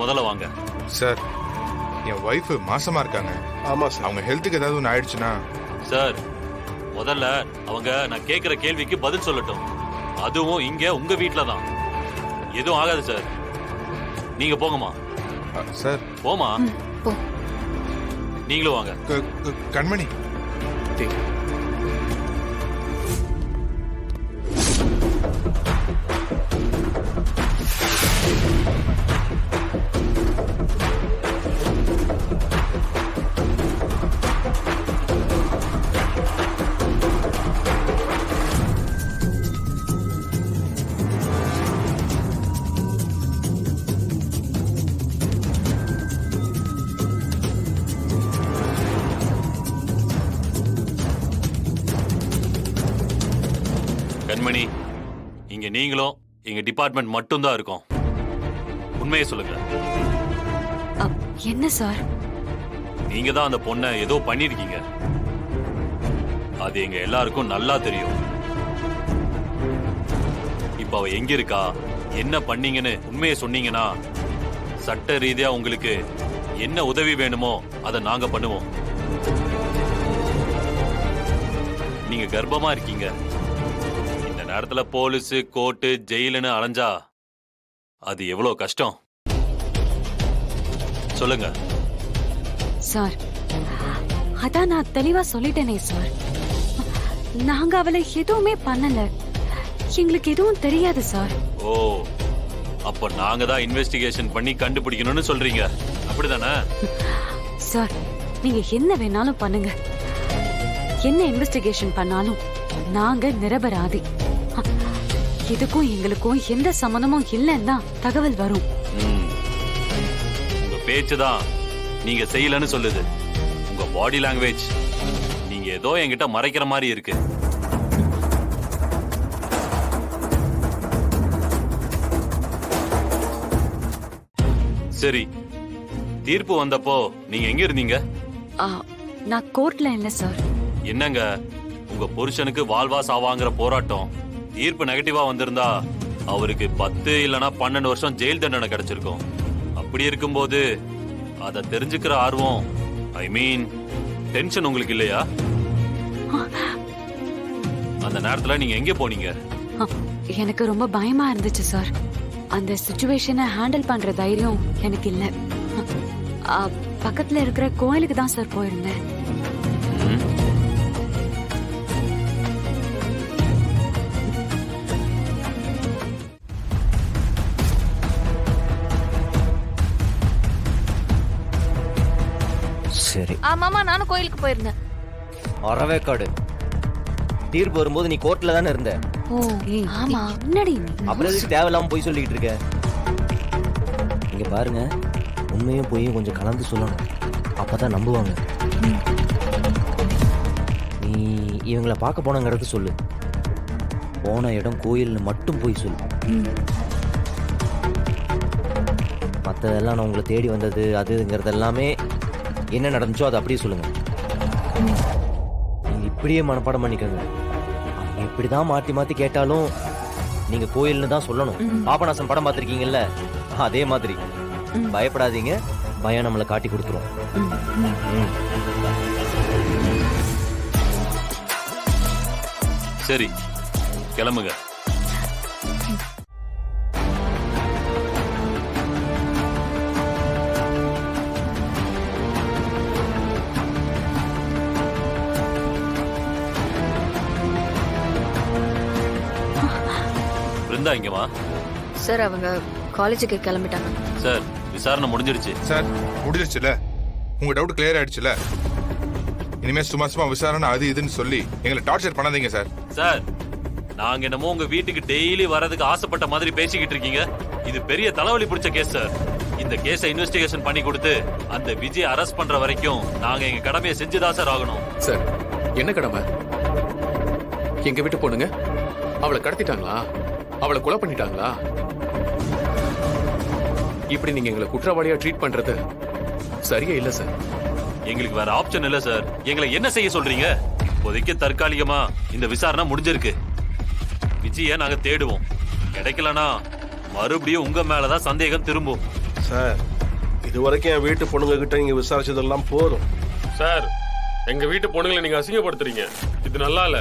முதல்ல வாங்க. சார், என் ஒய்ஃப் மாசமா இருக்காங்க. ஆமா சார். அவங்க ஹெல்த்துக்கு ஏதாவது ஒன்று ஆயிடுச்சுன்னா. சார், முதல்ல அவங்க நான் கேட்கிற கேள்விக்கு பதில் சொல்லட்டும். அதுவும் இங்க உங்க வீட்ல தான். எதுவும் ஆகாது சார். நீங்க போங்கம்மா. சார் போமா. போ. நீங்களும் வாங்க. கண்மணி, கண்மணி, இங்க நீங்களும் எங்க டிபார்ட்மெண்ட் மட்டும் தான் இருக்கோம். உண்மையை சொல்லுங்க. என்ன சார்? நீங்க தான் அந்த பொண்ணை ஏதோ பண்ணிருக்கீங்க. அது எங்க எல்லாருக்கும் நல்லா தெரியும். இப்ப அவ எங்க இருக்கா, என்ன பண்ணீங்கன்னு உண்மையை சொன்னீங்கன்னா சட்ட ரீதியா உங்களுக்கு என்ன உதவி வேணுமோ அதை நாங்க பண்ணுவோம். நீங்க கர்ப்பமா இருக்கீங்க. இந்த நேரத்துல போலீஸ், கோர்ட்டு, ஜெயிலுன்னு அலைஞ்சா அது எவ்வளவு கஷ்டம் சொல்லுங்க. சார், அதான் நான் தெளிவா சொல்லிட்டேனே சார். நாங்க அவளை எதுவுமே பண்ணல. எங்களுக்கு எதுவும் தெரியாது சார். ஓ, அப்ப நாங்க தான் இன்வெஸ்டிகேஷன் பண்ணி கண்டுபிடிக்கணும்னு சொல்றீங்க, அப்படிதானே? சார், நீங்க என்ன வேணாலும் பண்ணுங்க. என்ன இன்வெஸ்டிகேஷன் பண்ணாலும் நாங்க நிரபராதி. இதுக்கும் எங்களுக்கும் எந்த சம்பந்தமும் இல்லைன்னா தகவல் வரும். உங்க பேச்சுதான் நீங்க செய்யலன்னு சொல்லுது. உங்க பாடி லாங்குவேஜ் நீங்க ஏதோ என்கிட்ட மறைக்கிற மாதிரி இருக்கு. சரி, தீர்ப்பு வந்தப்போ நீங்க எங்க இருந்தீங்க? நான் கோர்ட்ல இல்ல சார். என்னங்க, உங்க புருஷனுக்கு வாழ்வா சாவாங்கிற போராட்டம் தீர்ப்பு நெகட்டிவா வந்திருந்தா அவருக்கு 10 இல்லனா 12 வருஷம் ஜெயில் தண்டனை கிடைச்சிருக்கும். அப்படி இருக்கும்போது அத தெரிஞ்சுக்கிற ஆர்வம், ஐ மீன் டென்ஷன் உங்களுக்கு இல்லையா? அந்த நேரத்துல நீங்க எங்க போனீங்க? எனக்கு ரொம்ப பயமா இருந்துச்சு சார். அந்த சிச்சுவேஷனை ஹேண்டில் பண்ற தைரியம் எனக்கு இல்ல. பக்கத்துல இருக்கிற கோயிலுக்கு தான் சார் போயிருந்தேன். சரி. ஆமாமா, நானும் கோயிலுக்கு போயிருந்தேன். அறவேக்காடு தீர்ப்பு வரும்போது நீ கோர்ட்ல தானே இருந்த. ஓ, ஆமா. என்னடி அப்புறம் எதுக்கு தேவையில்லாம போய் சொல்லிக்கிட்டு இருக்க? இங்க பாருங்க, உண்மையும் பொய்யும் கொஞ்சம் கலந்து சொல்லணும். அப்பதான் நம்புவாங்க. நீ இவங்கள பார்க்க போனங்கிறது சொல்லு. போன இடம் கோயில்னு மட்டும் போய் சொல்லு. மற்றதெல்லாம் நான் உங்களை தேடி வந்தது அதுங்கிறது எல்லாமே என்ன நடந்துச்சோ அதை அப்படியே சொல்லுங்க. நீங்க இப்படியே மனப்பாடம் பண்ணிக்கோங்க. அவங்க இப்படிதான் மாத்தி மாத்தி கேட்டாலும் நீங்க கோயில்னு தான் சொல்லணும். பாபநாசம் படம் பார்த்திருக்கீங்கல்ல, அதே மாதிரி. பயப்படாதீங்க, பயம் நம்மளை காட்டி கொடுத்துரும். சரி, கிளம்புங்க. பிருந்தா இங்க வா. சார், அவங்க காலேஜுக்கு கிளம்பிட்டாங்க. சார், விசாரணை முடிஞ்சிருச்சு. சார் முடிஞ்சிருச்சுல, உங்க டவுட் கிளியர் ஆயிடுச்சுல. இனிமே சும்மா சும்மா விசாரணை அது இதுன்னு சொல்லி எங்களை டார்ச்சர் பண்ணாதீங்க சார். சார், நாங்க என்னமோ உங்க வீட்டுக்கு டெய்லி வரதுக்கு ஆசைப்பட்ட மாதிரி பேசிக்கிட்டு இருக்கீங்க. இது பெரிய தலைவலி பிடிச்ச கேஸ் சார். இந்த கேஸை இன்வெஸ்டிகேஷன் பண்ணி கொடுத்து அந்த விஜய் அரெஸ்ட் பண்ற வரைக்கும் நாங்க எங்க கடமையை செஞ்சுதான் சார் ஆகணும். சார், என்ன கடமை? எங்க வீட்டு பொண்ணுங்க அவளை கடத்திட்டாங்களா? அவளை கொலை பண்ணிட்டாங்களா? இப்படி நீங்க எங்களை குற்றவாளியா ட்ரீட் பண்றது சரியா இல்ல சார். எங்களுக்கு வேற ஆப்ஷன் இல்ல சார். எங்களை என்ன செய்ய சொல்றீங்க? இப்போதைக்கு தற்காலிகமா இந்த விசாரணை முடிஞ்சிருக்கு. விஜய நாங்க தேடுவோம். கிடைக்கலனா மறுபடியும் உங்க மேலதான் சந்தேகம் திரும்பும். சார் இது வரைக்கும் என் வீட்டு பொண்ணுங்க கிட்ட நீங்க விசாரிச்சதெல்லாம் போதும். சார் எங்க வீட்டு பொண்ணுங்களை நீங்க அசிங்கப்படுத்துறீங்க. இது நல்லா இல்ல.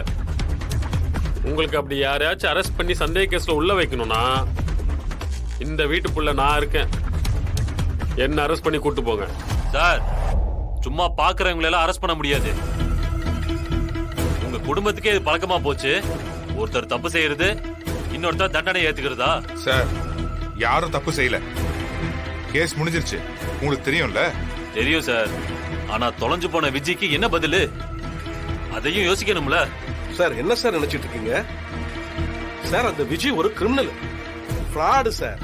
உங்களுக்கு அப்படி யாரையாச்சும் அரெஸ்ட் பண்ணி சந்தேக கேஸ்ல உள்ள வைக்கணும்னா இந்த வீட்டுக்குள்ள நான் இருக்கேன். என்ன அரெஸ்ட் பண்ணி கூட்டு போங்க. சார் சும்மா பாக்குறவங்களை எல்லாம் அரெஸ்ட் பண்ண முடியாது. உங்க குடும்பத்துக்கே இது பழக்கமா போச்சு. ஒருத்தர் தப்பு செய்யறது இன்னொருத்தர் தண்டனை ஏத்துக்கிறதா? சார் யாரும் தப்பு செய்யல, கேஸ் முடிஞ்சிருச்சு, உங்களுக்கு தெரியும்ல. தெரியும் சார். ஆனா தொலைஞ்சு போன விஜய்க்கு என்ன பதிலு? அதையும் யோசிக்கணும்ல. சார் என்ன சார் நினைச்சிட்டு இருக்கீங்க? சார் அந்த விஜய் ஒரு கிரிமினல், ஃப்ராடு சார்.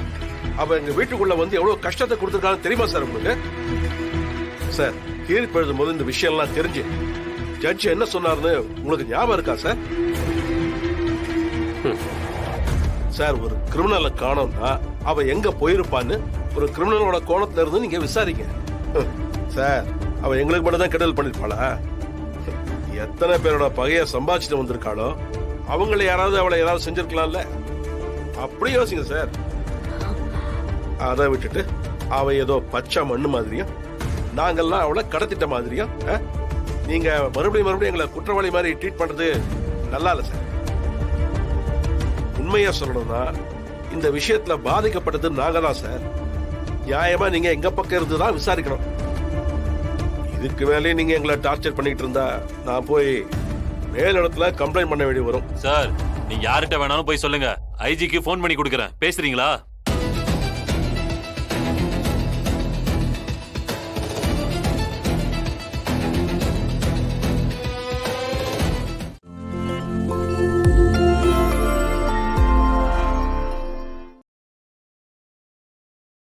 அவ எங்க வீட்டுக்குள்ள வந்து எவ்வளவு கஷ்டத்தை கொடுத்துருக்கான்னு தெரியுமா சார் உங்களுக்கு? சார் தீர்ப்பு எழுதும் போது இந்த விஷயம் எல்லாம் தெரிஞ்சு ஜட்ஜ் என்ன சொன்னார்னு உங்களுக்கு ஞாபகம் இருக்கா சார்? சார் ஒரு கிரிமினலை காணோம்னா அவ எங்க போயிருப்பான்னு ஒரு கிரிமினலோட கோணத்துல இருந்து நீங்க விசாரிங்க. சார் அவ எங்களுக்கு மட்டும் தான் கெடுதல் பண்ணிருப்பாளா? எத்தனை பேரோட பகைய சம்பாதிச்சுட்டு வந்திருக்காளோ அவங்கள யாராவது அவளை ஏதாவது செஞ்சிருக்கலாம்ல. அப்படி யோசிங்க சார். அதை விட்டுட்டு அவ ஏதோ பச்சை மண்ணு மாதிரியும் நாங்கெல்லாம் அவளை கடத்திட்ட மாதிரியும் நீங்க மறுபடியும் எங்களை குற்றவாளி மாதிரி ட்ரீட் பண்றது நல்லா இல்ல சார். உண்மையா சொல்லணும்னா இந்த விஷயத்துல பாதிக்கப்பட்டது நாங்க தான் சார். நியாயமா நீங்க எங்க பக்கம் இருந்துதான் விசாரிக்கணும். இதுக்கு மேலே நீங்க எங்களை டார்ச்சர் பண்ணிட்டு இருந்தா நான் போய் மேலிடத்துல கம்ப்ளைண்ட் பண்ண வேண்டி வரும். சார் நீங்க யார்கிட்ட வேணாலும் போய் சொல்லுங்க. ஐஜிக்கு ஃபோன் பண்ணி கொடுக்கறேன். பேசுறீங்களா?